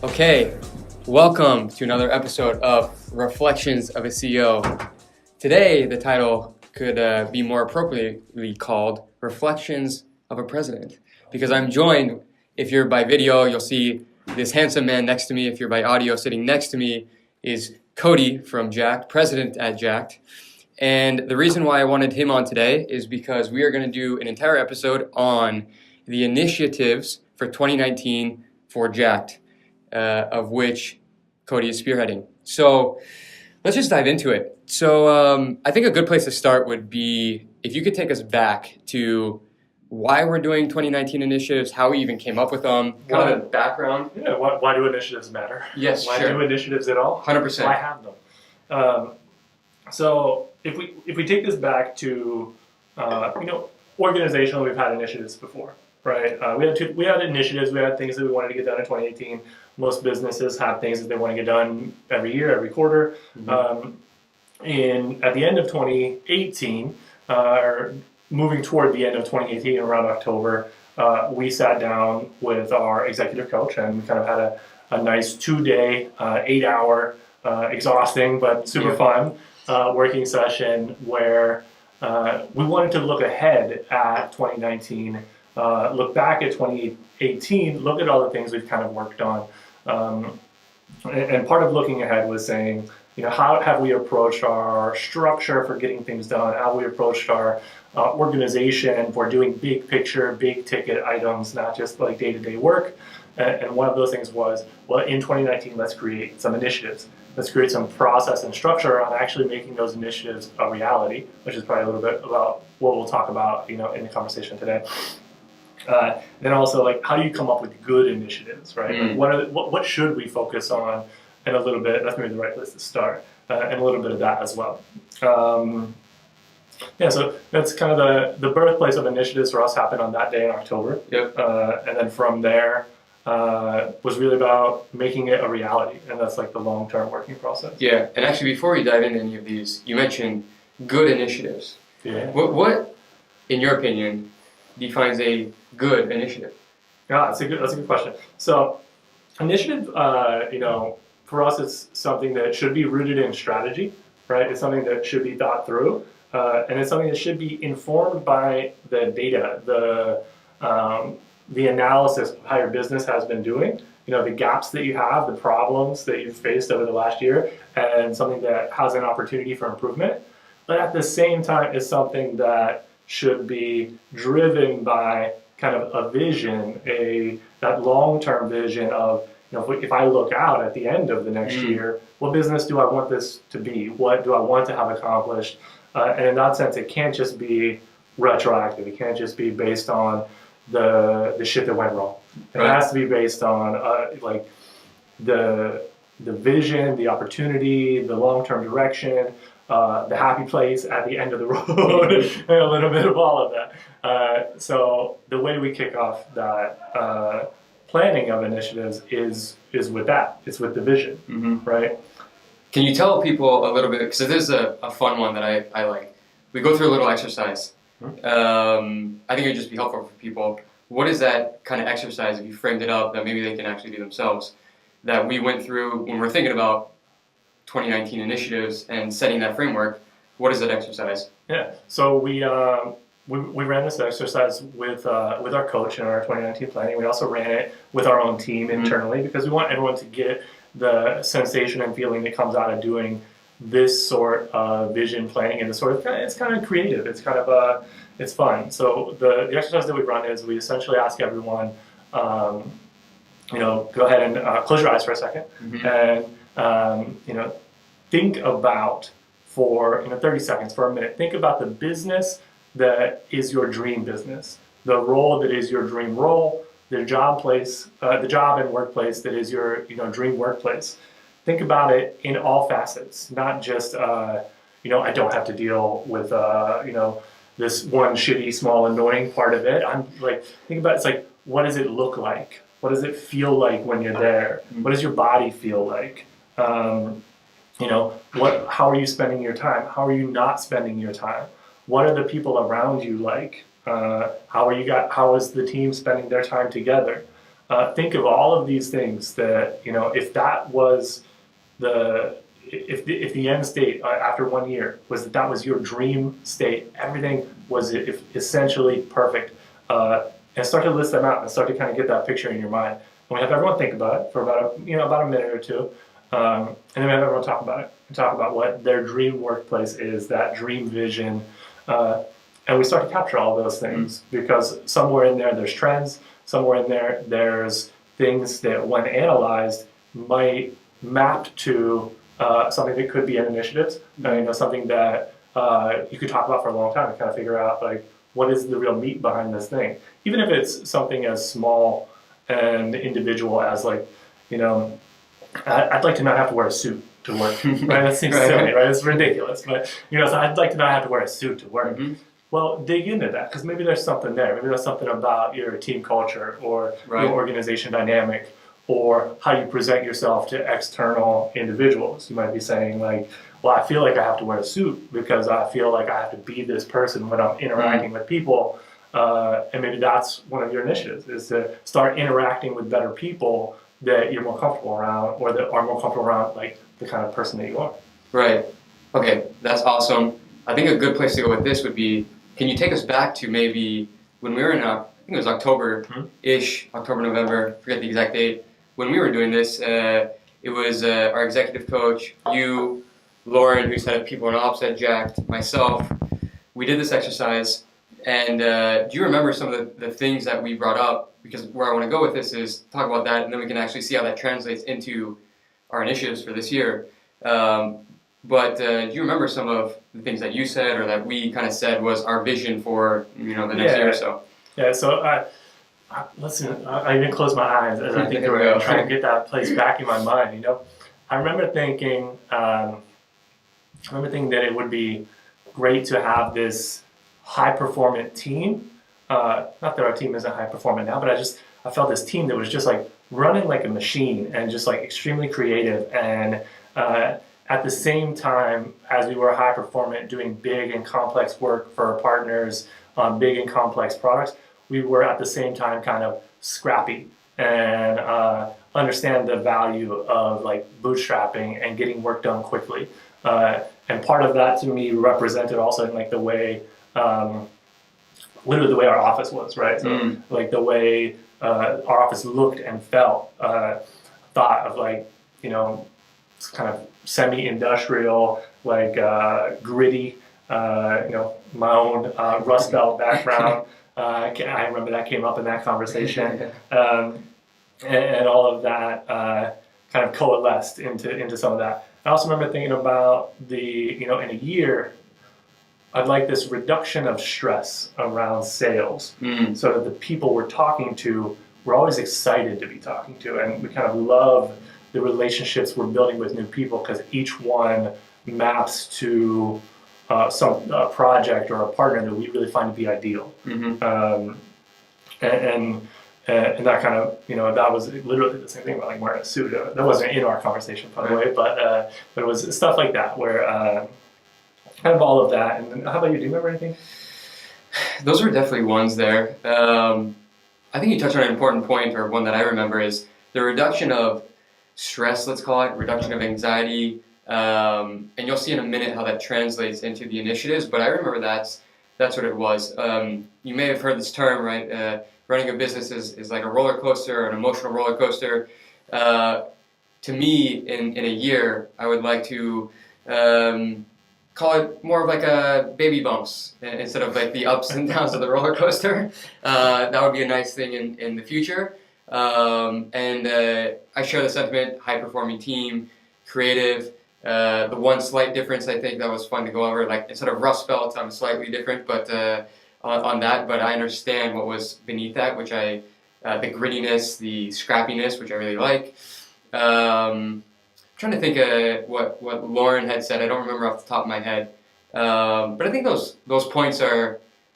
Okay, welcome to another episode of Reflections of a CEO. Today, the title could be more appropriately called Reflections of a President, because I'm joined, if you're by video, you'll see this handsome man next to me. If you're by audio, sitting next to me is Cody from Jakt, president at Jakt. And the reason why I wanted him on today is because we are going to do an entire episode on the initiatives for 2019 for Jakt, of which Cody is spearheading. So let's just dive into it. So I think a good place to start would be if you could take us back to why we're doing 2019 initiatives, how we even came up with them, kind of the background. Yeah, why do initiatives matter? Yes, why sure. do initiatives at all? 100%. Why have them? So if we take this back to organizationally, we've had initiatives before, right? We had initiatives, we had things that we wanted to get done in 2018. Most businesses have things that they want to get done every year, every quarter. Mm-hmm. At the end of 2018, or moving toward the end of 2018, around October, we sat down with our executive coach and we kind of had a nice 2-day, 8-hour, exhausting but super fun working session where we wanted to look ahead at 2019, look back at 2018, look at all the things we've kind of worked on. And part of looking ahead was saying, how have we approached our structure for getting things done? How have we approached our organization for doing big picture, big ticket items, not just like day-to-day work? And one of those things was, well, in 2019, let's create some initiatives. Let's create some process and structure on actually making those initiatives a reality, which is probably a little bit about what we'll talk about, in the conversation today. Then also, like, how do you come up with good initiatives, right? Like, what should we focus on? And a little bit, that's maybe the right place to start, and a little bit of that as well. So that's kind of the birthplace of initiatives for us happened on that day in October. Yep. And then from there, was really about making it a reality, and that's like the long-term working process. Yeah, and actually before we dive into any of these, you mentioned good initiatives. Yeah. What in your opinion, defines a good initiative? Yeah, that's a good question. So, initiative, for us, it's something that should be rooted in strategy, right? It's something that should be thought through, and it's something that should be informed by the data, the analysis of how your business has been doing, the gaps that you have, the problems that you've faced over the last year, and something that has an opportunity for improvement. But at the same time, it's something that should be driven by kind of a vision, that long-term vision of, if I look out at the end of the next year, what business do I want this to be? What do I want to have accomplished? And in that sense, it can't just be retroactive. It can't just be based on the shit that went wrong. It has to be based on the vision, the opportunity, the long-term direction, the happy place at the end of the road, and a little bit of all of that. So the way we kick off that planning of initiatives is with that. It's with the vision, right? Can you tell people a little bit, because this is a fun one that I like. We go through a little exercise. I think it would just be helpful for people. What is that kind of exercise, if you framed it up, that maybe they can actually do themselves, that we went through when we're thinking about 2019 initiatives and setting that framework? What is that exercise? Yeah, so we ran this exercise with our coach in our 2019 planning. We also ran it with our own team internally because we want everyone to get the sensation and feeling that comes out of doing this sort of vision planning, and it's kind of creative. It's kind of it's fun. So the exercise that we run is we essentially ask everyone, go ahead and close your eyes for a second, and think about for 30 seconds, for a minute. Think about the business that is your dream business, the role that is your dream role, the job and workplace that is your dream workplace. Think about it in all facets, not just I don't have to deal with this one shitty, small, annoying part of it. I'm like, think about it's like, what does it look like? What does it feel like when you're there? What does your body feel like? How are you spending your time? How are you not spending your time? What are the people around you like? How is the team spending their time together? think of all of these things that, if that was if the end state after 1 year was that was your dream state, everything was essentially perfect, and start to list them out and start to kind of get that picture in your mind. And we have everyone think about it for about a minute or two, and then we have everyone talk about it, talk about what their dream workplace is, that dream vision, and we start to capture all those things, because somewhere in there there's trends, somewhere in there there's things that when analyzed might map to something that could be an initiative, something that you could talk about for a long time and kind of figure out like what is the real meat behind this thing, even if it's something as small and individual as like, I'd like to not have to wear a suit to work. Right? That seems silly, right? It's ridiculous, but so I'd like to not have to wear a suit to work. Well, dig into that, because maybe there's something there. Maybe there's something about your team culture or your organization dynamic, or how you present yourself to external individuals. You might be saying like, well, I feel like I have to wear a suit because I feel like I have to be this person when I'm interacting with people. And maybe that's one of your initiatives, is to start interacting with better people that you're more comfortable around, or that are more comfortable around like the kind of person that you are. Right. Okay, that's awesome. I think a good place to go with this would be, can you take us back to maybe when we were in, I think it was October-ish, October, November, forget the exact date. When we were doing this, it was our executive coach, you, Lauren, who's head of people and ops at Jakt, myself. We did this exercise, and do you remember some of the things that we brought up? Because where I want to go with this is talk about that, and then we can actually see how that translates into our initiatives for this year. But do you remember some of the things that you said, or that we kind of said was our vision for the next year or so? Yeah. So listen, I even close my eyes as I think through it and try to get that place back in my mind. I remember thinking that it would be great to have this high-performant team. Not that our team isn't high-performant now, but I felt this team that was just like running like a machine and just like extremely creative, and at the same time as we were high-performant, doing big and complex work for our partners on big and complex products, we were at the same time kind of scrappy and understand the value of like bootstrapping and getting work done quickly. And part of that to me represented also in like the way, literally the way our office was, right? So like the way our office looked and felt, thought of like, kind of semi-industrial, like gritty, my own Rust Belt background. I remember that came up in that conversation, and all of that kind of coalesced into some of that. I also remember thinking about in a year, I'd like this reduction of stress around sales, so that the people we're talking to, we're always excited to be talking to, and we kind of love the relationships we're building with new people, because each one maps to some project or a partner that we really find to be ideal. And that kind of, that was literally the same thing about like wearing a suit. That wasn't in our conversation, by the way, but it was stuff like that where kind of all of that. And how about you? Do you remember anything? Those were definitely ones there. I think you touched on an important point, or one that I remember, is the reduction of stress, let's call it, reduction of anxiety. And you'll see in a minute how that translates into the initiatives, but I remember that's what it was. You may have heard this term, right? Running a business is like a roller coaster, an emotional roller coaster. To me, in a year, I would like to call it more of like a baby bumps instead of like the ups and downs of the roller coaster. That would be a nice thing in the future. And I share the sentiment: high-performing team, creative. The one slight difference I think that was fun to go over, like instead of Rust Belt, I'm slightly different, but on that. But I understand what was beneath that, which the grittiness, the scrappiness, which I really like. Trying to think what Lauren had said. I don't remember off the top of my head, but I think those points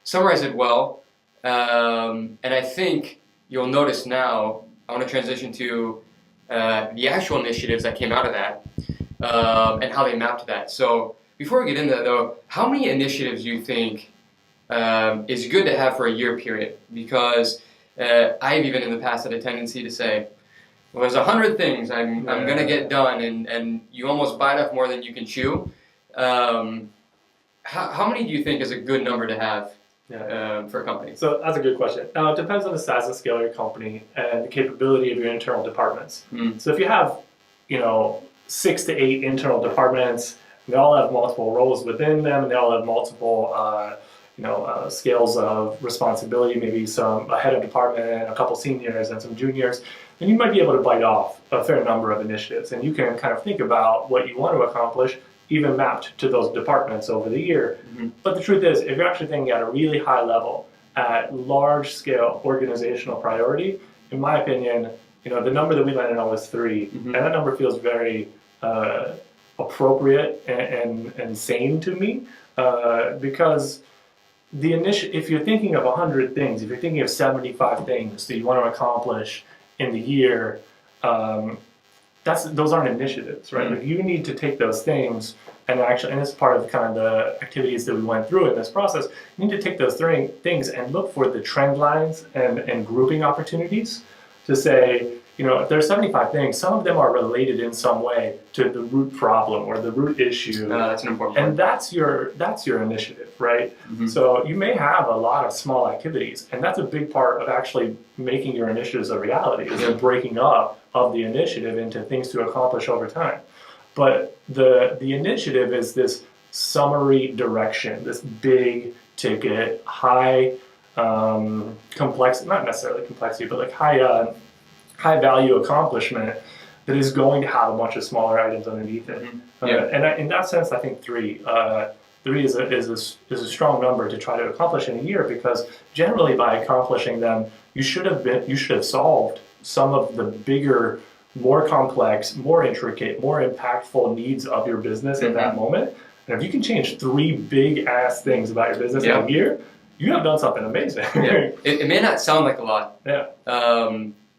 summarize it well. And I think you'll notice now, I want to transition to the actual initiatives that came out of that, and how they map to that. So before we get into that though, how many initiatives do you think is good to have for a year period? Because I've even in the past had a tendency to say, well, there's 100 things I'm going to get done, and you almost bite off more than you can chew. How many do you think is a good number to have for a company? So that's a good question. Now, it depends on the size and scale of your company and the capability of your internal departments. So if you have, 6 to 8 internal departments, they all have multiple roles within them, and they all have multiple scales of responsibility, maybe a head of department, a couple seniors and some juniors, then you might be able to bite off a fair number of initiatives, and you can kind of think about what you want to accomplish, even mapped to those departments over the year. But the truth is, if you're actually thinking at a really high level, at large scale organizational priority, in my opinion, the number that we landed on was 3, and that number feels very appropriate and sane to me, because if you're thinking of 100 things, if you're thinking of 75 things that you want to accomplish in the year, those aren't initiatives, right? Like, you need to take those things and this is part of kind of the activities that we went through in this process. You need to take those things and look for the trend lines and grouping opportunities to say, if there's 75 things, some of them are related in some way to the root problem or the root issue. That's an important point. And that's your initiative, right? So you may have a lot of small activities, and that's a big part of actually making your initiatives a reality, is the breaking up of the initiative into things to accomplish over time. But the initiative is this summary direction, this big ticket, high complexity, not necessarily complexity, but like high value accomplishment that is going to have a bunch of smaller items underneath it. And in that sense, I think 3 is a strong number to try to accomplish in a year, because generally by accomplishing them, you should have solved some of the bigger, more complex, more intricate, more impactful needs of your business in that moment. And if you can change 3 big ass things about your business in a year, you have done something amazing. It may not sound like a lot.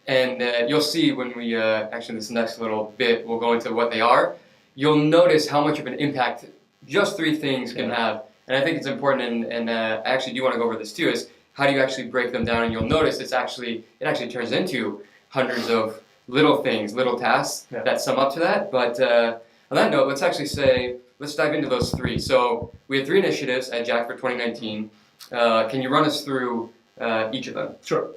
And you'll see when we, actually this next little bit, we'll go into what they are. You'll notice how much of an impact just 3 things can have. And I think it's important, and I actually do want to go over this too, is how do you actually break them down? And you'll notice it actually turns into hundreds of little things, little tasks that sum up to that. But on that note, let's dive into those 3. So we had 3 initiatives at Jakt for 2019. Can you run us through each of them? Sure.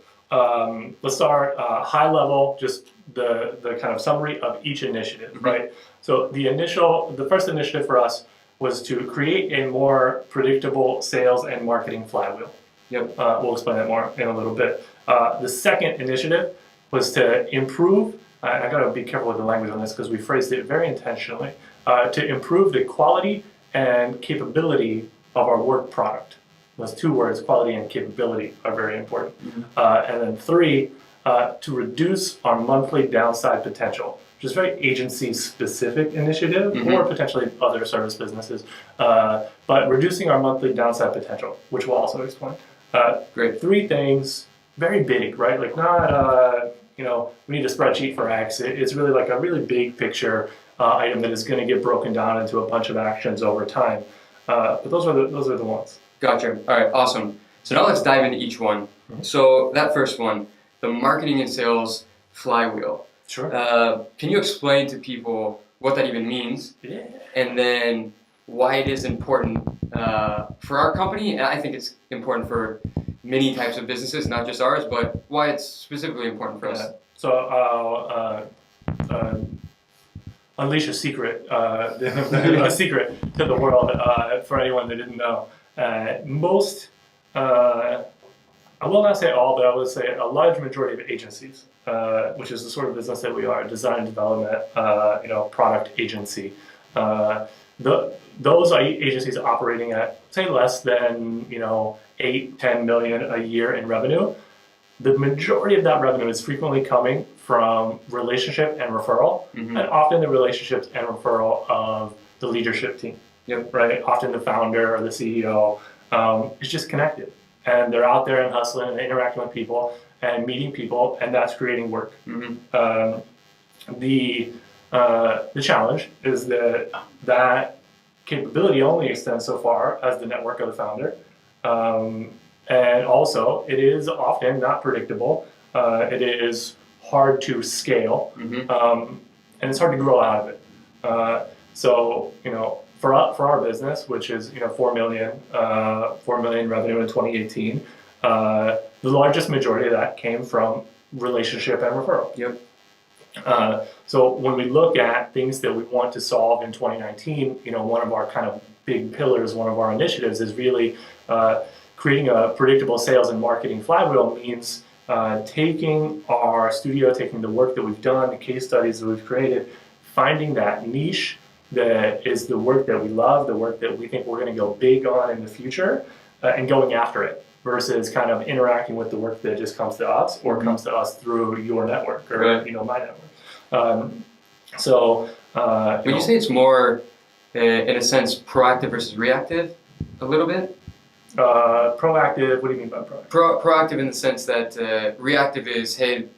Let's start high level, just the kind of summary of each initiative, right? So the first initiative for us was to create a more predictable sales and marketing flywheel. We'll explain that more in a little bit. The second initiative was to improve, I gotta be careful with the language on this because we phrased it very intentionally, to improve the quality and capability of our work product. Those 2 words, quality and capability, are very important. And then 3, to reduce our monthly downside potential, which is a very agency-specific initiative, or potentially other service businesses. But reducing our monthly downside potential, which we'll also explain. Great. 3 things, very big, right? Like not, we need a spreadsheet for X. It's really like a really big picture item that is going to get broken down into a bunch of actions over time. But those are the ones. Gotcha. All right, awesome. So now let's dive into each one. So that first one, the marketing and sales flywheel. Sure. Can you explain to people what that even means? And then why it is important for our company, and I think it's important for many types of businesses, not just ours, but why it's specifically important for us. So I'll unleash a secret, a secret to the world for anyone that didn't know. I will not say all, but I would say a large majority of agencies, which is the sort of business that we are, design development, product agency. Those are agencies operating at, say, less than 8-10 million a year in revenue. The majority of that revenue is frequently coming from relationship and referral, and often the relationships and referral of the leadership team. Right? Often the founder or the CEO is just connected, and they're out there and hustling and interacting with people and meeting people, and that's creating work. The challenge is that capability only extends so far as the network of the founder, And also, it is often not predictable. It is hard to scale, and it's hard to grow out of it. So, for our business, which is 4 million revenue in 2018, the largest majority of that came from relationship and referral. Yep. So when we look at things that we want to solve in 2019, one of our kind of big pillars, one of our initiatives is really creating a predictable sales and marketing flywheel. Means taking our studio, taking the work that we've done, the case studies that we've created, finding that niche that is the work that we love, the work that we think we're going to go big on in the future, and going after it, versus kind of interacting with the work that just comes to us or comes to us through your network or my network. Would you say it's more, in a sense, proactive versus reactive, a little bit? Proactive. What do you mean by proactive? Proactive in the sense that reactive is, hey,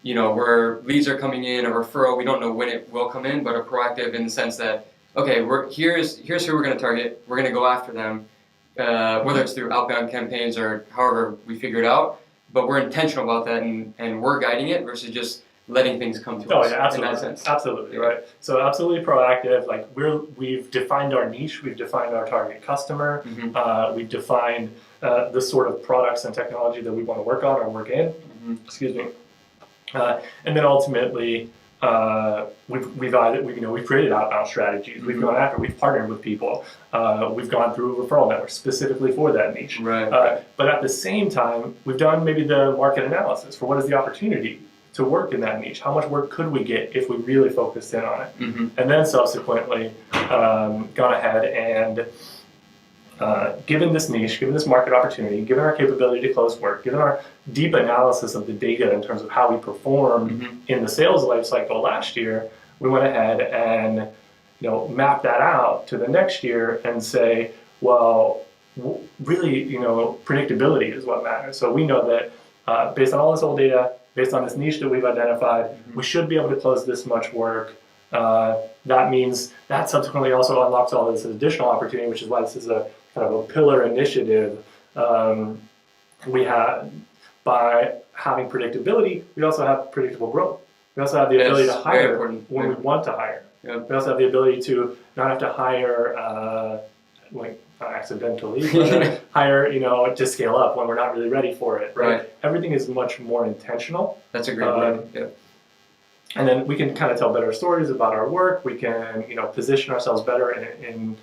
where leads are coming in, a referral, we don't know when it will come in, but a proactive in the sense that, okay, here's who we're going to target, we're going to go after them, whether it's through outbound campaigns or however we figure it out, but we're intentional about that and we're guiding it versus just letting things come to us. Oh yeah, absolutely, in that sense. Absolutely, right. So absolutely proactive. Like we've defined our niche, we've defined our target customer, we've defined the sort of products and technology that we want to work on or work in. Excuse me. And then ultimately, we've created outbound strategies. We've gone after, we've partnered with people. We've gone through referral networks specifically for that niche. Right. But at the same time, we've done maybe the market analysis for what is the opportunity to work in that niche. How much work could we get if we really focused in on it? And then subsequently, gone ahead and given this niche, given this market opportunity, given our capability to close work, given our deep analysis of the data in terms of how we performed in the sales life cycle last year, we went ahead and map that out to the next year and say, well, really, predictability is what matters. So we know that based on all this old data, based on this niche that we've identified, we should be able to close this much work. That means that subsequently also unlocks all this additional opportunity, which is why this is a kind of a pillar initiative. We have, by having predictability, we also have predictable growth. We also have the ability to hire when we want to hire. We also have the ability to not have to hire accidentally, but hire, to scale up when we're not really ready for it, right? Everything is much more intentional. That's a great word. Yeah. And then we can kind of tell better stories about our work. We can, position ourselves better in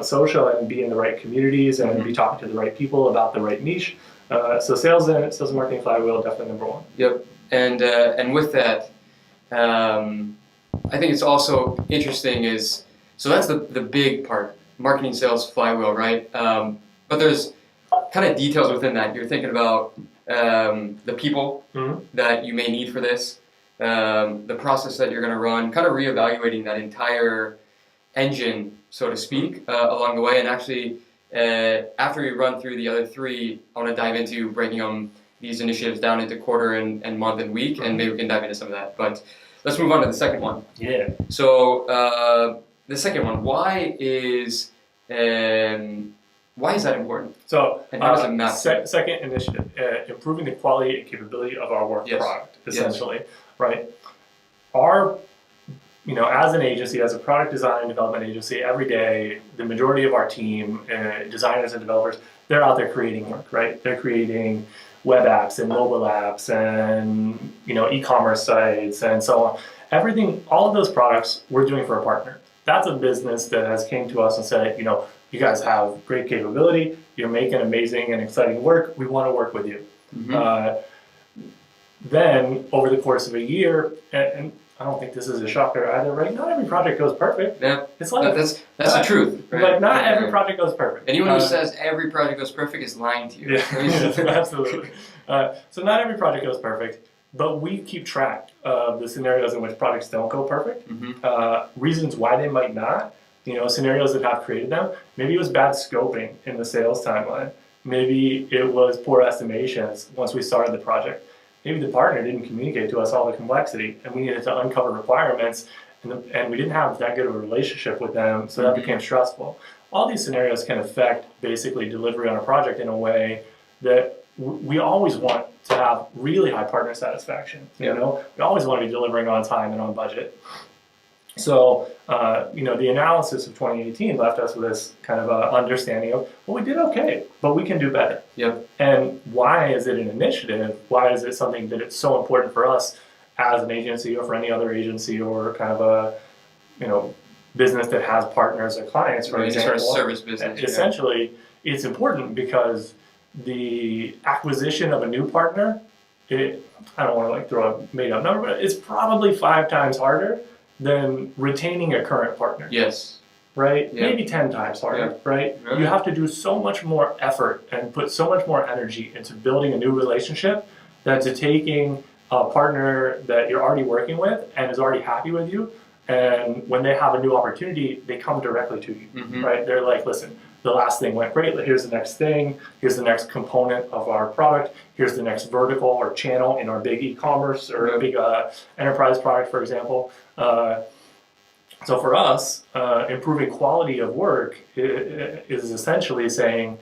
social and be in the right communities and be talking to the right people about the right niche. So sales and marketing flywheel, definitely number one. Yep. And with that, I think it's also interesting is, so that's the big part, marketing sales flywheel, right? But there's kind of details within that. You're thinking about the people that you may need for this, the process that you're going to run, kind of reevaluating that entire engine, so to speak, along the way. And actually, after we run through the other three, I want to dive into breaking these initiatives down into quarter and month and week, and maybe we can dive into some of that. But let's move on to the second one. Yeah. So the second one, why is that important? So and how does it map? Second initiative, improving the quality and capability of our work product, essentially, right? Our as an agency, as a product design and development agency, every day, the majority of our team, designers and developers, they're out there creating work, right? They're creating web apps and mobile apps and, e-commerce sites and so on. Everything, all of those products we're doing for a partner. That's a business that has came to us and said, you guys have great capability, you're making amazing and exciting work, we want to work with you. Then, over the course of a year, and I don't think this is a shocker either, right? Not every project goes perfect. Yeah, it's like that's the truth. Right? Like not every project goes perfect. Anyone who says every project goes perfect is lying to you. Yeah, absolutely. So not every project goes perfect, but we keep track of the scenarios in which projects don't go perfect, reasons why they might not, scenarios that have created them. Maybe it was bad scoping in the sales timeline. Maybe it was poor estimations once we started the project. Maybe the partner didn't communicate to us all the complexity, and we needed to uncover requirements, and we didn't have that good of a relationship with them, so that became stressful. All these scenarios can affect basically delivery on a project in a way that we always want to have really high partner satisfaction. You know, we always want to be delivering on time and on budget. So, the analysis of 2018 left us with this kind of understanding of, well, we did okay, but we can do better. Yep. And why is it an initiative? Why is it something that it's so important for us as an agency or for any other agency or kind of a, business that has partners or clients, for example? Service business. Essentially, it's important because the acquisition of a new partner, I don't want to throw a made up number, but it's probably 5 times harder than retaining a current partner. Yes. Right? Yeah. Maybe 10 times harder, right? Right. You have to do so much more effort and put so much more energy into building a new relationship than to taking a partner that you're already working with and is already happy with you. And when they have a new opportunity, they come directly to you, right? They're like, listen, the last thing went great. Here's the next thing. Here's the next component of our product. Here's the next vertical or channel in our big e-commerce or a big enterprise product, for example. So for us, improving quality of work is essentially saying,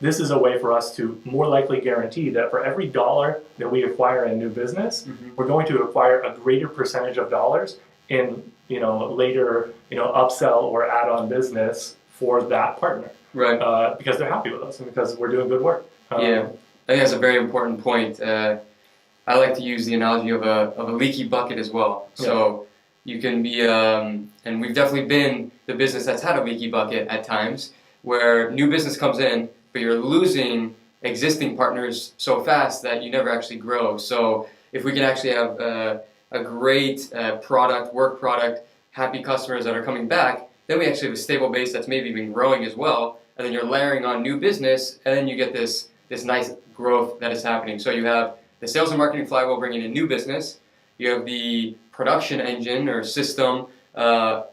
this is a way for us to more likely guarantee that for every dollar that we acquire in new business, we're going to acquire a greater percentage of dollars in later upsell or add-on business for that partner, Right. because they're happy with us and because we're doing good work. I think that's a very important point. I like to use the analogy of a leaky bucket as well. So you can be, and we've definitely been the business that's had a leaky bucket at times, where new business comes in, but you're losing existing partners so fast that you never actually grow. So if we can actually have a great work product, happy customers that are coming back, then we actually have a stable base that's maybe been growing as well, and then you're layering on new business, and then you get this nice growth that is happening. So you have the sales and marketing flywheel bringing in new business, you have the production engine or system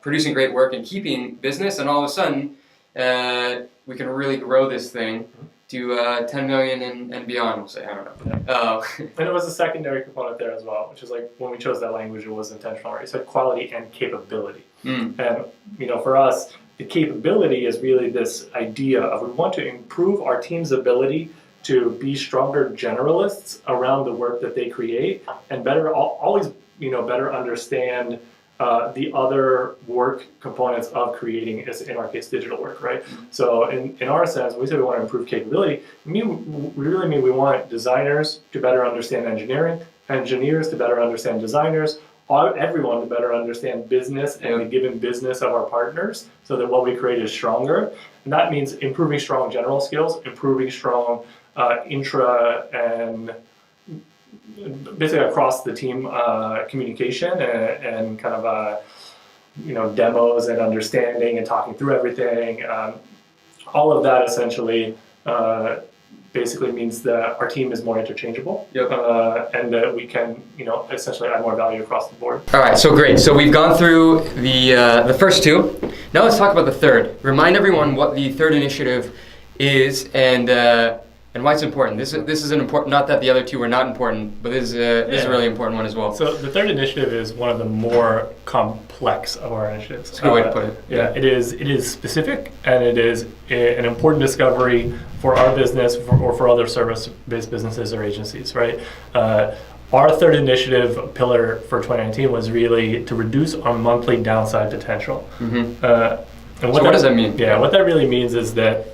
producing great work and keeping business, and all of a sudden we can really grow this thing to 10 million and beyond, we'll say. I don't know. And it was a secondary component there as well, which is when we chose that language, it was intentional, right? It said quality and capability. And, for us, the capability is really this idea of we want to improve our team's ability to be stronger generalists around the work that they create and always better understand the other work components of creating, in our case, digital work, right? So in our sense, when we say we want to improve capability, we really mean we want designers to better understand engineering, engineers to better understand designers, everyone to better understand business and the given business of our partners so that what we create is stronger. And that means improving strong general skills, improving strong intra and basically across the team communication and kind of demos and understanding and talking through everything. All of that essentially basically means that our team is more interchangeable and that we can essentially add more value across the board. All right, so great. So we've gone through the first two. Now let's talk about the third. Remind everyone what the third initiative is and why it's important. This is an important. Not that the other two were not important, but this is a really important one as well. So the third initiative is one of the more complex of our initiatives. That's a good way to put it. It is specific and it is an important discovery for our business or for other service-based businesses or agencies, right? Our third initiative pillar for 2019 was really to reduce our monthly downside potential. And what does that mean? Yeah, what that really means is that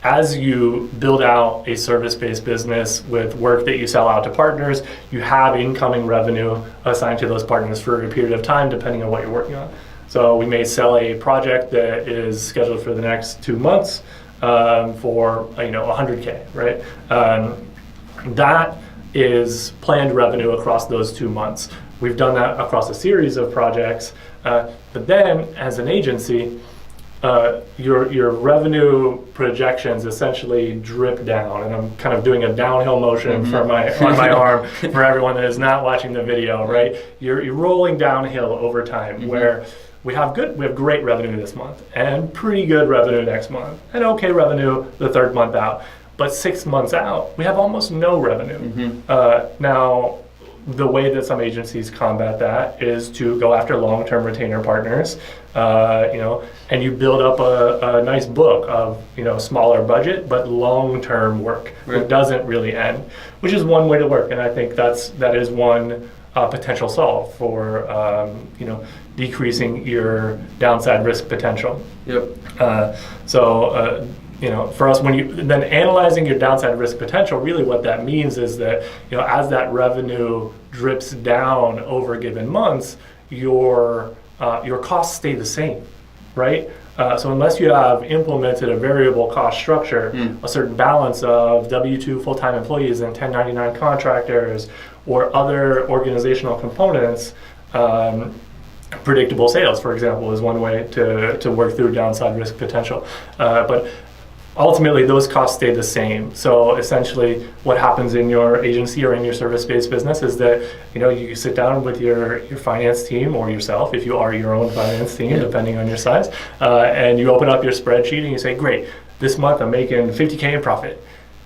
as you build out a service-based business with work that you sell out to partners, you have incoming revenue assigned to those partners for a period of time, depending on what you're working on. So we may sell a project that is scheduled for the next 2 months for $100K, right? That is planned revenue across those 2 months. We've done that across a series of projects, but then as an agency, your revenue projections essentially drip down, and I'm kind of doing a downhill motion on my arm for everyone that is not watching the video, right? You're rolling downhill over time, where we have great revenue this month, and pretty good revenue next month, and okay revenue the third month out. But 6 months out, we have almost no revenue. Now, the way that some agencies combat that is to go after long-term retainer partners, and you build up a nice book of, smaller budget but long-term work that doesn't really end, which is one way to work. And I think that is one potential solve for, decreasing your downside risk potential. Yep. For us, when you then analyzing your downside risk potential, really what that means is that, as that revenue drips down over given months, your costs stay the same, right? So unless you have implemented a variable cost structure, a certain balance of W-2 full-time employees and 1099 contractors or other organizational components, predictable sales, for example, is one way to work through downside risk potential. But ultimately, those costs stay the same. So essentially, what happens in your agency or in your service-based business is that you sit down with your finance team or yourself, if you are your own finance team, depending on your size, and you open up your spreadsheet and you say, great, this month I'm making $50K in profit.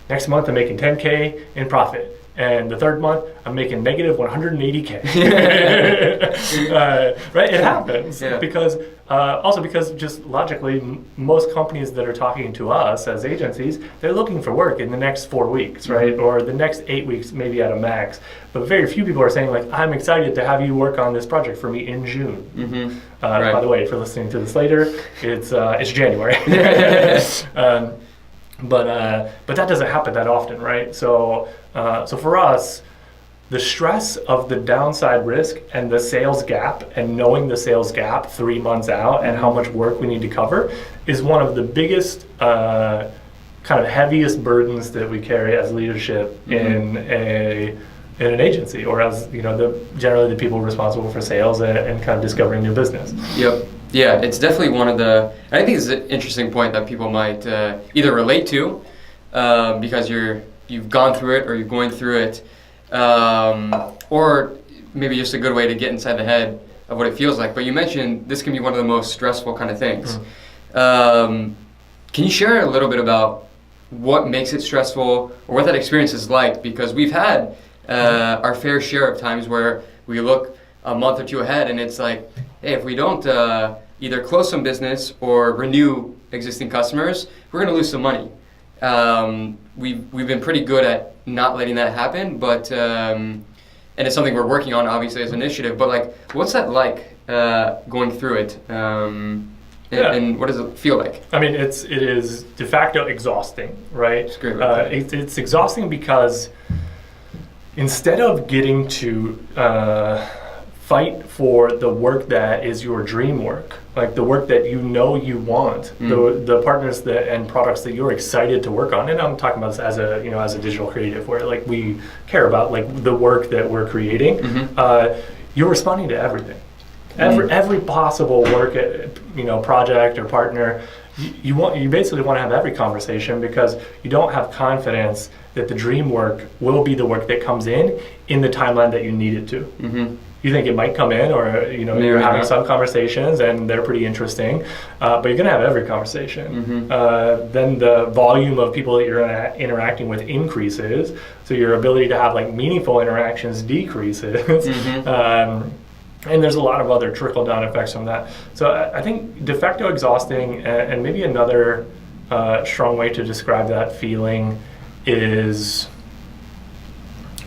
Next month I'm making $10K in profit. And the third month, I'm making negative $180K. Right? It happens because just logically, most companies that are talking to us as agencies, they're looking for work in the next 4 weeks, right? Or the next 8 weeks, maybe at a max. But very few people are saying, like, I'm excited to have you work on this project for me in June. By the way, if you're listening to this later, it's January. But that doesn't happen that often, right? So for us, the stress of the downside risk and the sales gap and knowing the sales gap 3 months out and how much work we need to cover is one of the biggest, kind of heaviest burdens that we carry as leadership in an agency, or as generally the people responsible for sales and kind of discovering new business. Yep. Yeah, it's definitely one of I think it's an interesting point that people might either relate to because you've gone through it or you're going through it, or maybe just a good way to get inside the head of what it feels like. But you mentioned this can be one of the most stressful kind of things. Can you share a little bit about what makes it stressful or what that experience is like? Because we've had our fair share of times where we look a month or two ahead and it's like, hey, if we don't either close some business or renew existing customers, we're going to lose some money. We've been pretty good at not letting that happen, but and it's something we're working on, obviously, as an initiative. But like, what's that like going through it? And what does it feel like? I mean, it is de facto exhausting, right? It's exhausting because instead of getting to fight for the work that is your dream work, like the work that you want, the partners and products that you're excited to work on, and I'm talking about this as a digital creative, where like we care about like the work that we're creating. You're responding to everything, every possible work, project or partner. You basically want to have every conversation because you don't have confidence that the dream work will be the work that comes in the timeline that you need it to. You think it might come in, or you're having some conversations and they're pretty interesting, but you're going to have every conversation. Then the volume of people that you're interacting with increases, so your ability to have like meaningful interactions decreases. And there's a lot of other trickle-down effects from that. So I think de facto exhausting, and maybe another strong way to describe that feeling is,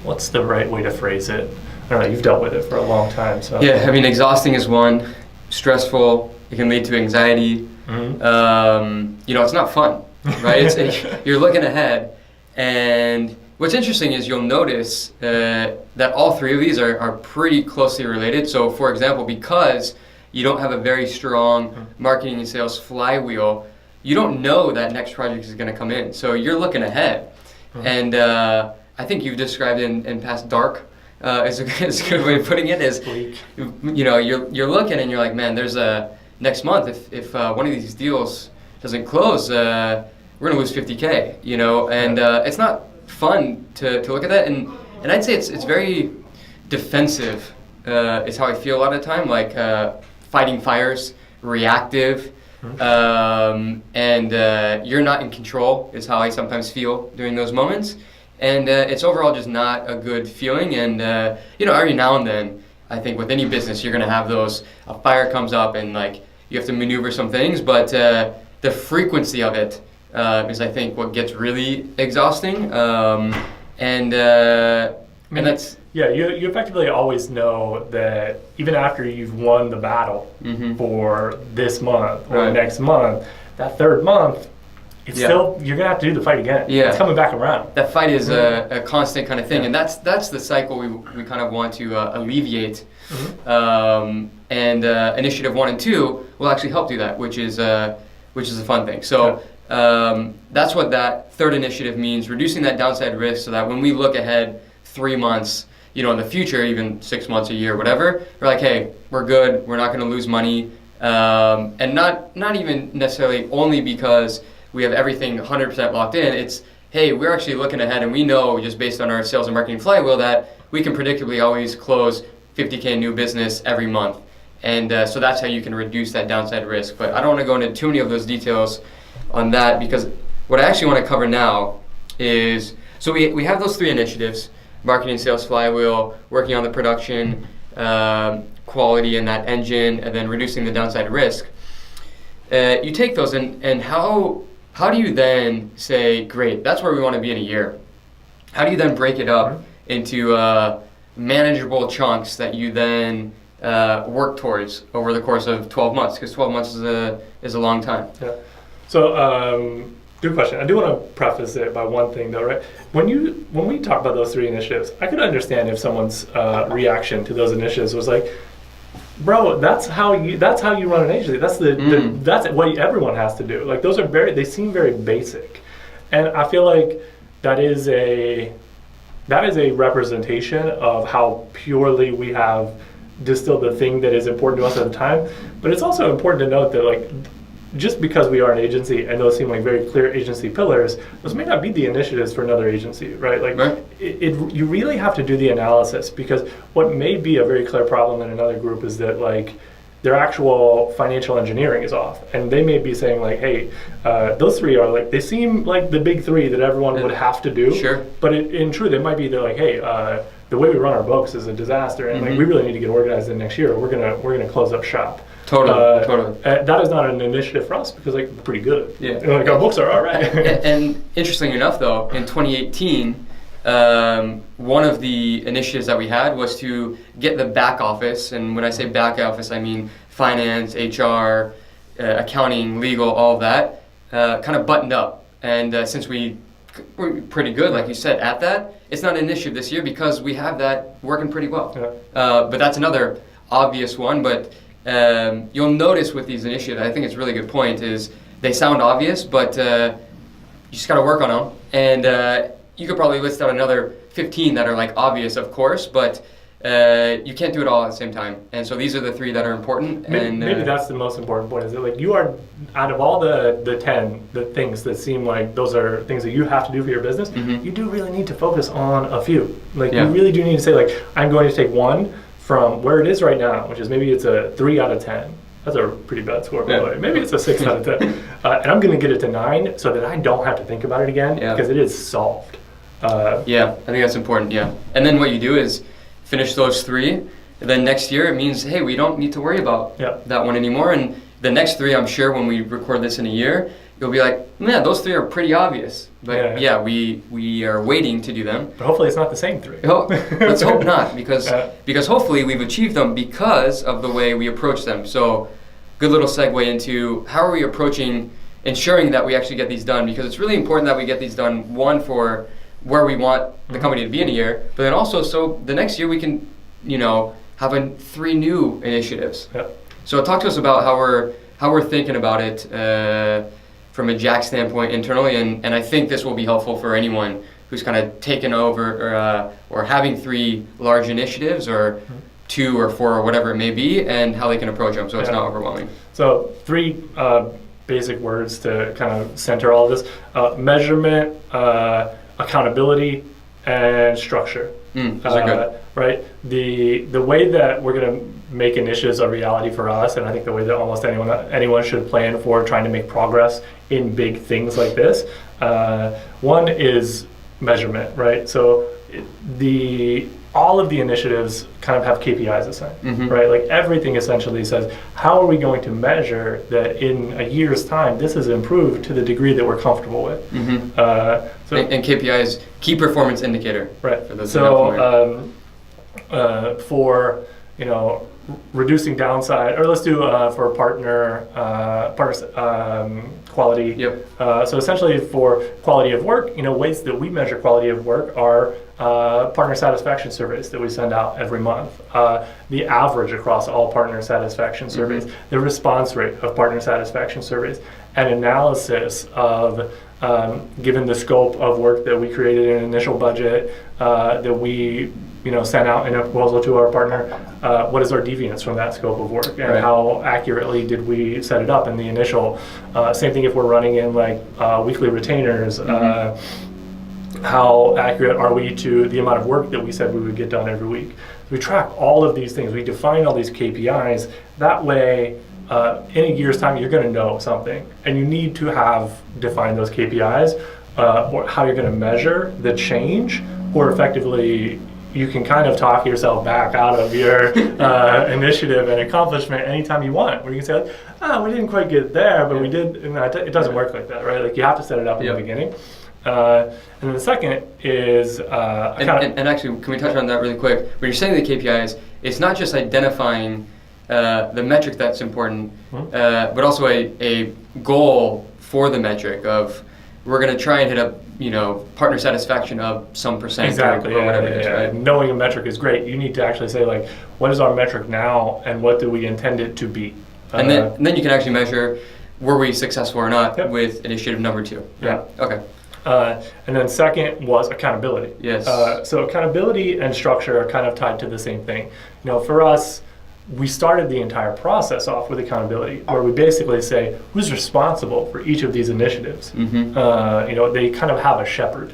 what's the right way to phrase it? I don't know, you've dealt with it for a long time. So yeah, I mean, exhausting is one, stressful, it can lead to anxiety. It's not fun, right? You're looking ahead, and what's interesting is you'll notice that all three of these are pretty closely related. So for example, because you don't have a very strong marketing and sales flywheel, you don't know that next project is going to come in. So you're looking ahead. And I think you've described in past dark is a good way of putting it, is you're looking and you're like, man, there's a next month if one of these deals doesn't close, we're going to lose 50K, and it's not fun to look at that, and I'd say it's very defensive is how I feel a lot of the time, like fighting fires, reactive, and you're not in control is how I sometimes feel during those moments. And it's overall just not a good feeling. And, every now and then, I think with any business, you're going to have a fire comes up and like you have to maneuver some things, but the frequency of it is, I think, what gets really exhausting. And that's... Yeah, you effectively always know that even after you've won the battle for this month or next month, that third month, it's still, you're going to have to do the fight again. Yeah. It's coming back around. That fight is a constant kind of thing, and that's the cycle we kind of want to alleviate. Initiative 1 and 2 will actually help do that, which is a fun thing. So that's what that third initiative means, reducing that downside risk so that when we look ahead 3 months, in the future, even 6 months, a year, whatever, we're like, hey, we're good, we're not going to lose money, and not even necessarily only because we have everything 100% locked in. It's, hey, we're actually looking ahead, and we know just based on our sales and marketing flywheel that we can predictably always close 50K new business every month, and so that's how you can reduce that downside risk. But I don't want to go into too many of those details on that, because what I actually want to cover now is, so we have those 3 initiatives: marketing, sales flywheel, working on the production quality in that engine, and then reducing the downside risk. You take those and how do you then say, great, that's where we want to be in a year? How do you then break it up into manageable chunks that you then work towards over the course of 12 months? Because 12 months is a long time. Yeah. So good question. I do want to preface it by one thing though, right? When we talk about those 3 initiatives, I could understand if someone's reaction to those initiatives was like, bro, that's how you run an agency. That's what everyone has to do. Like, those are they seem very basic, and I feel like that is a representation of how purely we have distilled the thing that is important to us at the time. But it's also important to note that, like, just because we are an agency and those seem like very clear agency pillars, those may not be the initiatives for another agency, right? Like, you really have to do the analysis, because what may be a very clear problem in another group is that, like, their actual financial engineering is off, and they may be saying like, hey, those 3 are like, they seem like the big 3 that everyone would have to do. Sure. But in truth, it might be they're like, hey, the way we run our books is a disaster, and like, we really need to get organized in next year. We're gonna close up shop. Totally. That is not an initiative for us, because, like, we're pretty good. Yeah. Like, our books are all right. and interestingly enough, though, in 2018, one of the initiatives that we had was to get the back office, and when I say back office, I mean finance, HR, accounting, legal, all of that, kind of buttoned up. And since we're pretty good, like you said, at that, it's not an initiative this year because we have that working pretty well. Yeah. But that's another obvious one. But you'll notice with these initiatives, I think it's a really good point, is they sound obvious, but you just got to work on them. And you could probably list out another 15 that are like obvious, of course, but you can't do it all at the same time. And so these are the 3 that are important. Maybe that's the most important point, is that, like, you are, out of all the 10, the things that seem like those are things that you have to do for your business, you do really need to focus on a few. Like, you really do need to say, like, I'm going to take one from where it is right now, which is maybe it's a 3 out of 10. That's a pretty bad score, by the way. Maybe it's a 6 out of 10. And I'm going to get it to 9 so that I don't have to think about it again, because it is solved. I think that's important, And then what you do is finish those 3, and then next year it means, hey, we don't need to worry about that one anymore. And the next 3, I'm sure when we record this in a year, you'll be like, man, those 3 are pretty obvious. But we are waiting to do them. But hopefully it's not the same 3. Let's hope not, because hopefully we've achieved them because of the way we approach them. So good little segue into how are we approaching ensuring that we actually get these done, because it's really important that we get these done, one, for where we want the company to be in a year, but then also so the next year we can, have 3 new initiatives. So talk to us about how we're thinking about it from a Jakt standpoint internally, and I think this will be helpful for anyone who's kind of taken over or having 3 large initiatives, or 2 or 4 or whatever it may be, and how they can approach them so it's not overwhelming. So 3 basic words to kind of center all of this: measurement, accountability, and structure. Those are good. Right? The way that we're going to make initiatives a reality for us, and I think the way that almost anyone should plan for trying to make progress in big things like this, one is measurement, right? So all of the initiatives kind of have KPIs assigned, right? Like everything essentially says, how are we going to measure that in a year's time this has improved to the degree that we're comfortable with? And KPIs, key performance indicator. Right. For those for reducing downside, or let's do for partner quality. Yep. So essentially for quality of work, ways that we measure quality of work are partner satisfaction surveys that we send out every month, the average across all partner satisfaction surveys, the response rate of partner satisfaction surveys, an analysis of given the scope of work that we created in an initial budget that we sent out in a proposal to our partner, what is our deviance from that scope of work, and how accurately did we set it up in the initial. Same thing if we're running in like weekly retainers, how accurate are we to the amount of work that we said we would get done every week. So we track all of these things, we define all these KPIs, that way in a year's time you're going to know something, and you need to have defined those KPIs, or how you're going to measure the change, or effectively you can kind of talk yourself back out of your initiative and accomplishment anytime you want, where you can say, we didn't quite get there, but we did. And it doesn't work like that, right? Like you have to set it up in the beginning. And then the second is... and actually, can we touch on that really quick? When you're saying the KPIs, it's not just identifying the metric that's important, but also a goal for the metric of, we're going to try and hit up, partner satisfaction of some percent. Exactly, or whatever it is, right? Knowing a metric is great. You need to actually say, like, what is our metric now, and what do we intend it to be? And then you can actually measure, were we successful or not with initiative number 2. Yeah. Okay. And then second was accountability. Yes. So accountability and structure are kind of tied to the same thing. For us, we started the entire process off with accountability, where we basically say who's responsible for each of these initiatives. They kind of have a shepherd,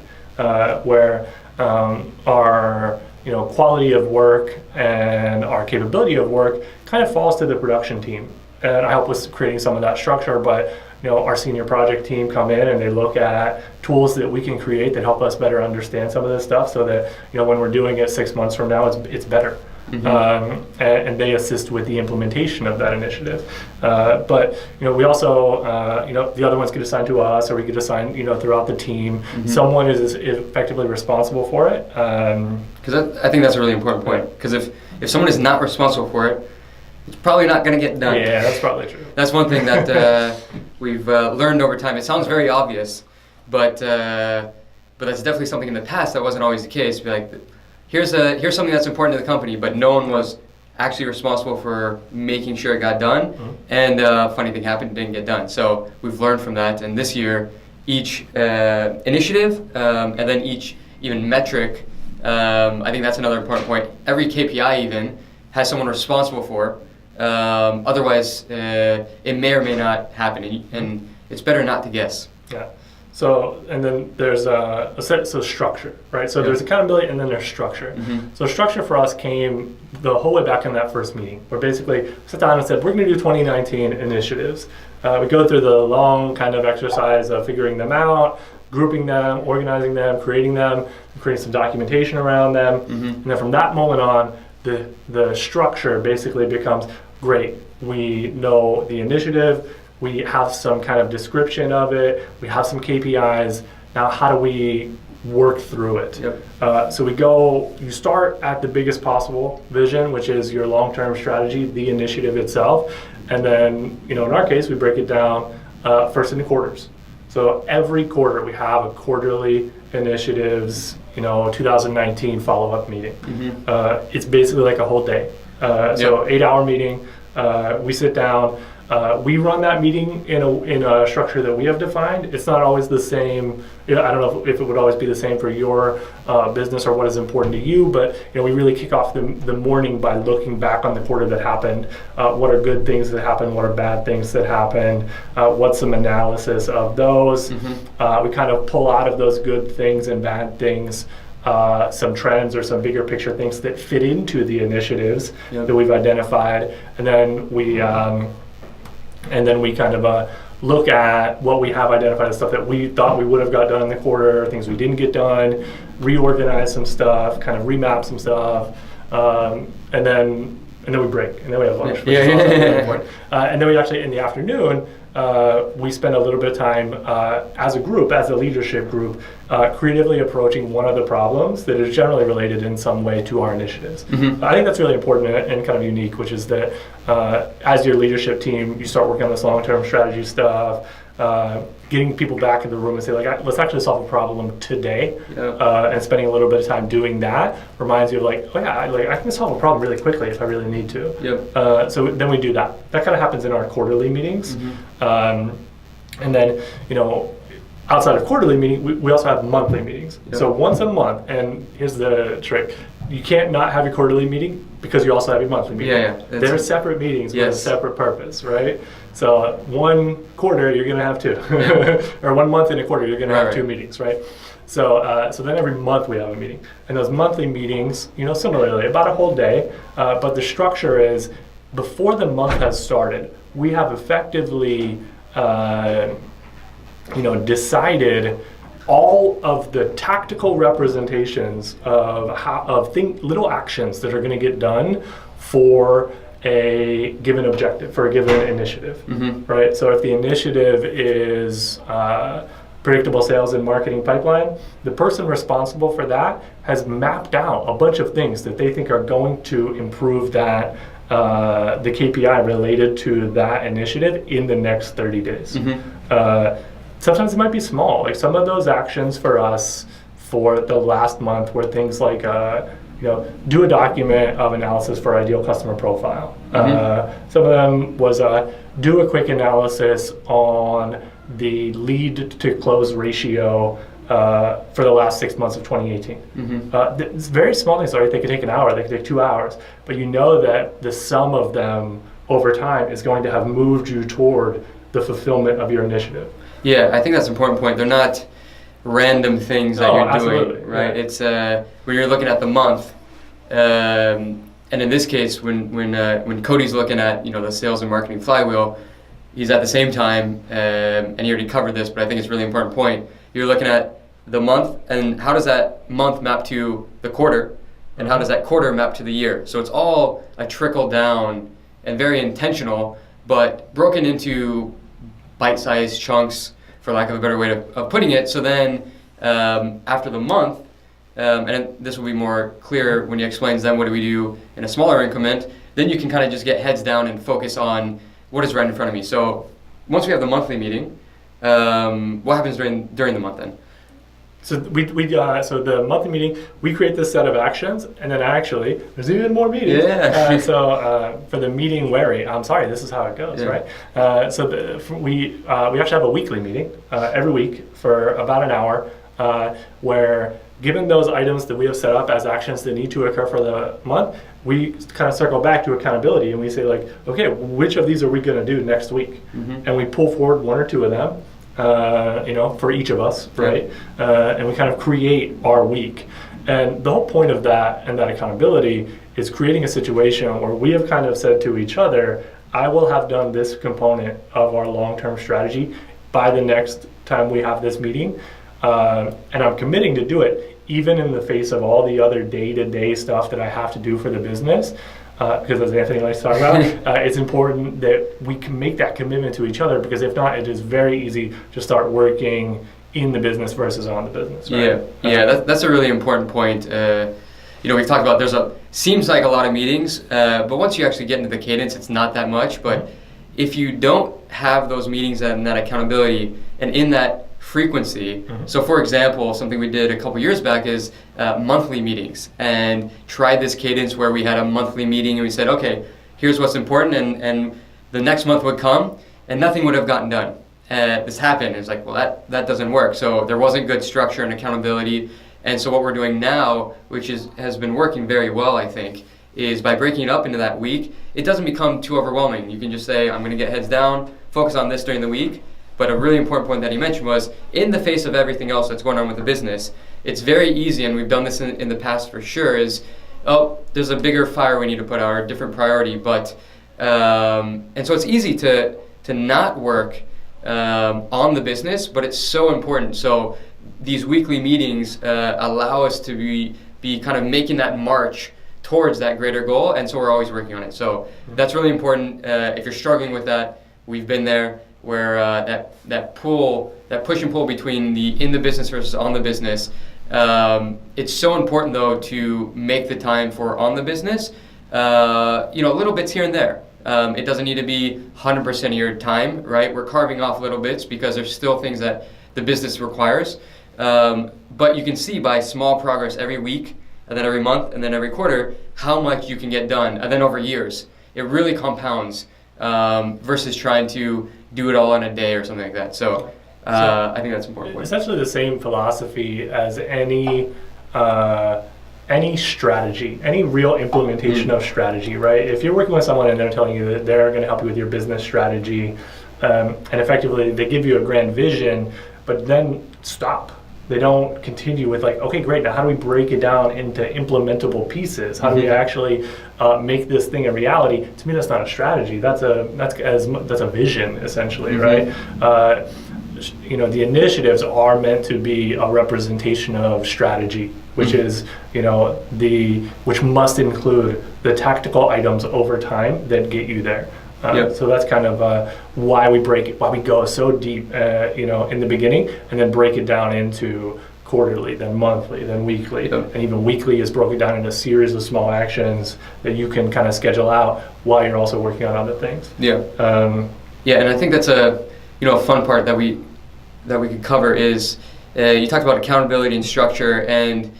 where our quality of work and our capability of work kind of falls to the production team, and I help with creating some of that structure. But our senior project team come in and they look at tools that we can create that help us better understand some of this stuff, so that when we're doing it 6 months from now, it's better. And they assist with the implementation of that initiative. But we also, the other ones get assigned to us, or we get assigned, throughout the team. Someone is effectively responsible for it. Because I think that's a really important point. Because if someone is not responsible for it, it's probably not going to get done. Yeah, that's probably true. That's one thing that we've learned over time. It sounds very obvious, but that's definitely something in the past that wasn't always the case. Be like, here's something that's important to the company, but no one was actually responsible for making sure it got done. And funny thing happened, it didn't get done. So we've learned from that, and this year, each initiative and then each even metric, I think that's another important point. Every KPI even has someone responsible for it. Otherwise, it may or may not happen, and it's better not to guess. Yeah. So, and then there's structure, right? So there's accountability, and then there's structure. So structure for us came the whole way back in that first meeting, where basically we sat down and said, we're going to do 2019 initiatives. We go through the long kind of exercise of figuring them out, grouping them, organizing them, creating some documentation around them. And then from that moment on, the structure basically becomes, great, we know the initiative, we have some kind of description of it, we have some KPIs, now how do we work through it? So you start at the biggest possible vision, which is your long-term strategy, the initiative itself, and then, in our case, we break it down first into quarters. So every quarter we have a quarterly initiatives, 2019 follow-up meeting. It's basically like a whole day. So 8-hour meeting, we sit down, we run that meeting in a structure that we have defined. It's not always the same. I don't know if it would always be the same for your business or what is important to you, but we really kick off the morning by looking back on the quarter that happened. What are good things that happened? What are bad things that happened? What's some analysis of those? We kind of pull out of those good things and bad things some trends or some bigger picture things that fit into the initiatives that we've identified, and then we kind of look at what we have identified as stuff that we thought we would have got done in the quarter, things we didn't get done, reorganize some stuff, kind of remap some stuff, and then we break, and then we have lunch, which is also really important. And then we actually, in the afternoon, we spend a little bit of time as a group, as a leadership group, creatively approaching one of the problems that is generally related in some way to our initiatives. I think that's really important and kind of unique, which is that as your leadership team, you start working on this long-term strategy stuff, getting people back in the room and say, like, let's actually solve a problem today, and spending a little bit of time doing that reminds you of, like, oh yeah, I can solve a problem really quickly if I really need to. So then we do that. That kind of happens in our quarterly meetings. And then, outside of quarterly meeting, we also have monthly meetings. So once a month, and here's the trick, you can't not have your quarterly meeting because you also have your monthly meeting. They're separate meetings with a separate purpose, right? So 1 quarter, you're going to have 2. Or 1 month in a quarter, you're going to have 2 meetings, right? So then every month we have a meeting. And those monthly meetings, similarly, about a whole day. But the structure is, before the month has started, we have effectively decided all of the tactical representations of little actions that are going to get done for a given objective, for a given initiative, right? So if the initiative is predictable sales and marketing pipeline, the person responsible for that has mapped out a bunch of things that they think are going to improve that the KPI related to that initiative in the next 30 days. Sometimes it might be small. Like, some of those actions for us for the last month were things like, do a document of analysis for ideal customer profile. Some of them was do a quick analysis on the lead to close ratio for the last 6 months of 2018. It's very small things, right? They could take an hour, they could take 2 hours, but you know that the sum of them over time is going to have moved you toward the fulfillment of your initiative. Yeah, I think that's an important point. They're not random things that you're doing, right? It's when you're looking at the month, and in this case, when Cody's looking at the sales and marketing flywheel, he's at the same time, and he already covered this, but I think it's a really important point. You're looking at the month, and how does that month map to the quarter, and how does that quarter map to the year? So it's all a trickle down and very intentional, but broken into bite-sized chunks, for lack of a better way of putting it. So then after the month, and this will be more clear when he explains then what do we do in a smaller increment, then you can kind of just get heads down and focus on what is right in front of me. So once we have the monthly meeting, what happens during the month then? So so the monthly meeting, we create this set of actions, and then actually there's even more meetings. For the meeting I'm sorry, this is how it goes, right? We actually have a weekly meeting every week for about an hour, where, given those items that we have set up as actions that need to occur for the month, we kind of circle back to accountability, and we say, like, okay, which of these are we going to do next week? And we pull forward 1 or 2 of them. For each of us, right? And we kind of create our week. And the whole point of that and that accountability is creating a situation where we have kind of said to each other, I will have done this component of our long-term strategy by the next time we have this meeting. And I'm committing to do it even in the face of all the other day-to-day stuff that I have to do for the business. Because, as Anthony likes to talk about, it's important that we can make that commitment to each other, because if not, it is very easy to start working in the business versus on the business. Right? That's a really important point. We've talked about seems like a lot of meetings, but once you actually get into the cadence, it's not that much. But if you don't have those meetings and that accountability and in that frequency. So for example, something we did a couple years back is monthly meetings, and tried this cadence where we had a monthly meeting and we said, okay, here's what's important, and the next month would come and nothing would have gotten done. This happened. It's like, well, that doesn't work. So there wasn't good structure and accountability. And so what we're doing now, which has been working very well, I think, is by breaking it up into that week, it doesn't become too overwhelming. You can just say, I'm going to get heads down, focus on this during the week. But a really important point that he mentioned was, in the face of everything else that's going on with the business, it's very easy, and we've done this in the past for sure, is, there's a bigger fire we need to put out, or a different priority. But and so it's easy to not work on the business, but it's so important. So these weekly meetings allow us to be kind of making that march towards that greater goal, and so we're always working on it. So that's really important. If you're struggling with that, we've been there, where that push and pull between the in the business versus on the business. It's so important though to make the time for on the business. Little bits here and there. It doesn't need to be 100% of your time, right? We're carving off little bits because there's still things that the business requires. But you can see by small progress every week, and then every month, and then every quarter, how much you can get done, and then over years. It really compounds versus trying to do it all in a day or something like that. So I think that's important. Essentially the same philosophy as any strategy, any real implementation of strategy, right? If you're working with someone and they're telling you that they're going to help you with your business strategy, and effectively they give you a grand vision, but then stop. They don't continue with like, okay, great, now how do we break it down into implementable pieces? How do we actually make this thing a reality? To me, that's not a strategy. That's a vision, essentially, right? The initiatives are meant to be a representation of strategy, which is, which must include the tactical items over time that get you there. So that's kind of why we go so deep, in the beginning, and then break it down into quarterly, then monthly, then weekly, and even weekly is broken down into a series of small actions that you can kind of schedule out while you're also working on other things. And I think that's a fun part that we could cover is you talked about accountability and structure, and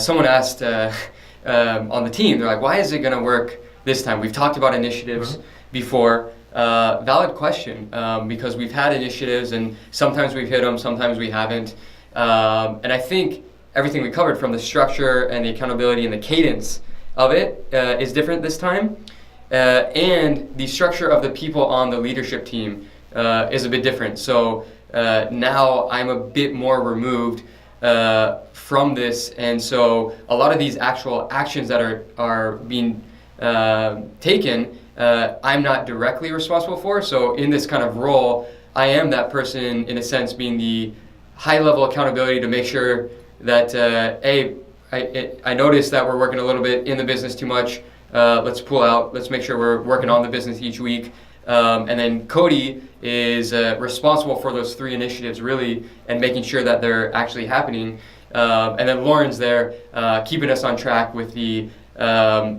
someone asked on the team, they're like, why is it going to work this time? We've talked about initiatives before. Valid question, because we've had initiatives and sometimes we've hit them, sometimes we haven't. And I think everything we covered, from the structure and the accountability and the cadence of it is different this time. And the structure of the people on the leadership team is a bit different. So now I'm a bit more removed from this, and so a lot of these actual actions that are being taken, I'm not directly responsible for. So in this kind of role, I am that person, in a sense, being the high-level accountability to make sure that, I noticed that we're working a little bit in the business too much. Let's pull out. Let's make sure we're working on the business each week. And then Cody is responsible for those 3 initiatives, really, and making sure that they're actually happening. And then Lauren's there keeping us on track with the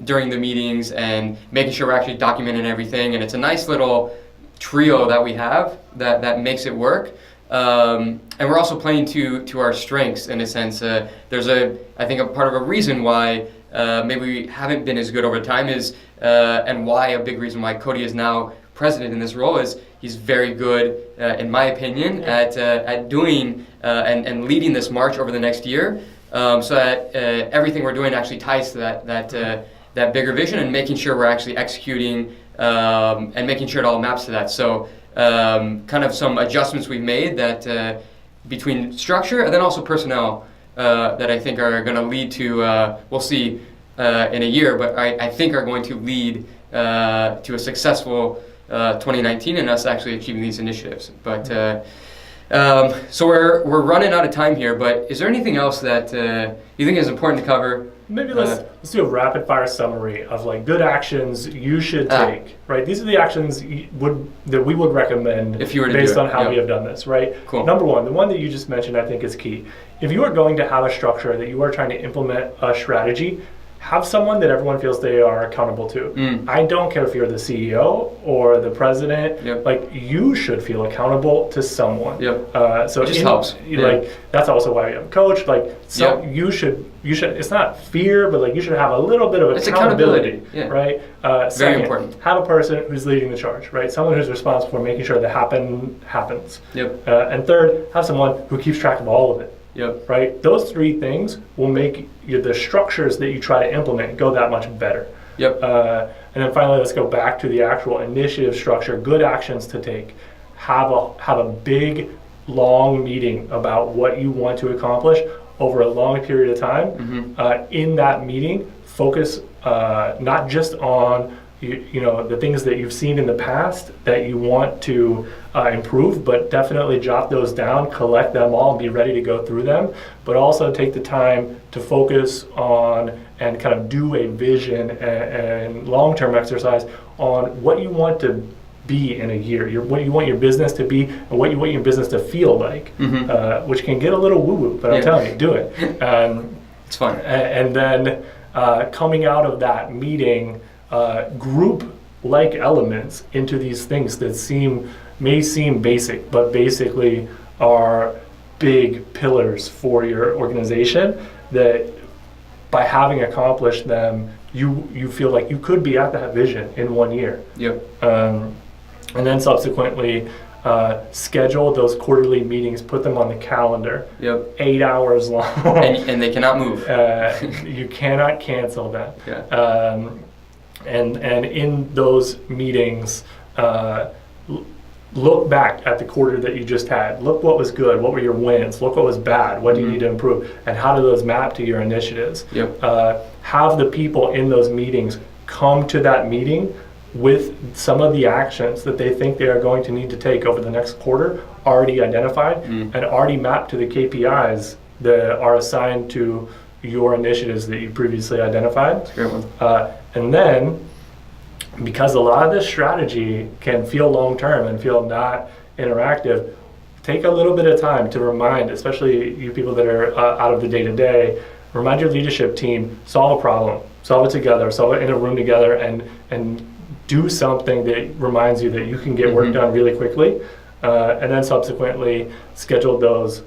during the meetings and making sure we're actually documenting everything. And it's a nice little trio that we have that makes it work. And we're also playing to our strengths, in a sense. There's I think a part of a reason why maybe we haven't been as good over time is, and why a big reason why Cody is now president in this role is he's very good, in my opinion, at doing and leading this march over the next year, so that everything we're doing actually ties to that bigger vision, and making sure we're actually executing and making sure it all maps to that. So kind of some adjustments we've made that between structure and then also personnel that I think are going to lead to, we'll see in a year, but I think are going to lead to a successful 2019 and us actually achieving these initiatives. But so we're running out of time here, but is there anything else that you think is important to cover? Maybe let's do a rapid fire summary of like good actions you should take, right? These are the actions that we would recommend if you were to based do on how we have done this, right? Cool. Number one, the one that you just mentioned, I think is key. If you are going to have a structure that you are trying to implement a strategy, have someone that everyone feels they are accountable to. I don't care if you're the CEO or the president. Like, you should feel accountable to someone. So it just helps. Like, that's also why we have a coach. Like, so you should. It's not fear, but like you should have a little bit of accountability, right? Very important. Have a person who's leading the charge, right? Someone who's responsible for making sure that happens. And third, have someone who keeps track of all of it. Right? Those 3 things will make the structures that you try to implement go that much better. And then finally, let's go back to the actual initiative structure, good actions to take. Have a big, long meeting about what you want to accomplish over a long period of time. In that meeting, focus not just on the things that you've seen in the past that you want to improve, but definitely jot those down, collect them all, and be ready to go through them. But also take the time to focus on and kind of do a vision and long-term exercise on what you want to be in a year, what you want your business to be, and what you want your business to feel like, which can get a little woo-woo, but I'm telling you, do it. It's fun. And then coming out of that meeting, group like elements into these things that may seem basic, but basically are big pillars for your organization that by having accomplished them, you feel like you could be at that vision in 1 year. And then subsequently schedule those quarterly meetings, put them on the calendar. 8 hours long. And they cannot move. You cannot cancel them. And in those meetings, look back at the quarter that you just had. Look what was good, what were your wins, look what was bad, what do you need to improve, and how do those map to your initiatives. Have the people in those meetings come to that meeting with some of the actions that they think they are going to need to take over the next quarter already identified and already mapped to the KPIs that are assigned to your initiatives that you previously identified. That's a great one. And then, because a lot of this strategy can feel long-term and feel not interactive, take a little bit of time to remind, especially you people that are out of the day-to-day, remind your leadership team, solve a problem, solve it together, solve it in a room together, and do something that reminds you that you can get work done really quickly, and then subsequently schedule those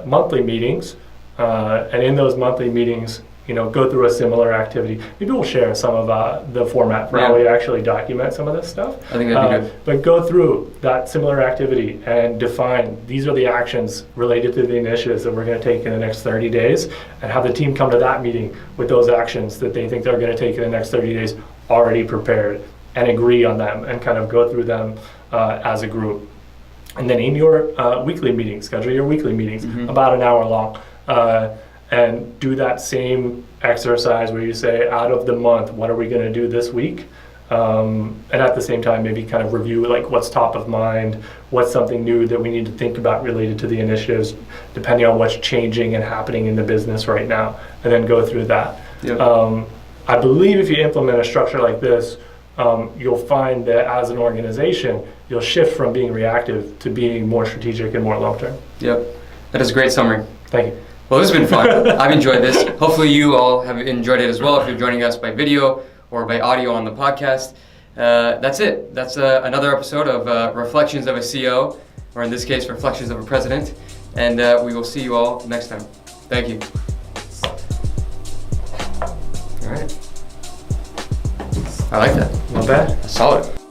monthly meetings, and in those monthly meetings, go through a similar activity. Maybe we'll share some of the format for how we actually document some of this stuff. I think that'd be good. But go through that similar activity and define these are the actions related to the initiatives that we're going to take in the next 30 days, and have the team come to that meeting with those actions that they think they're going to take in the next 30 days already prepared, and agree on them and kind of go through them as a group. And then in your weekly meetings, schedule your weekly meetings, about an hour long, and do that same exercise where you say, out of the month, what are we going to do this week? And at the same time, maybe kind of review like what's top of mind, what's something new that we need to think about related to the initiatives, depending on what's changing and happening in the business right now, and then go through that. I believe if you implement a structure like this, you'll find that as an organization, you'll shift from being reactive to being more strategic and more long-term. That is a great summary. Thank you. Well, this has been fun. I've enjoyed this. Hopefully you all have enjoyed it as well if you're joining us by video or by audio on the podcast. That's it. That's another episode of Reflections of a CEO, or in this case, Reflections of a President. And we will see you all next time. Thank you. All right. I like that. Not bad. That's solid.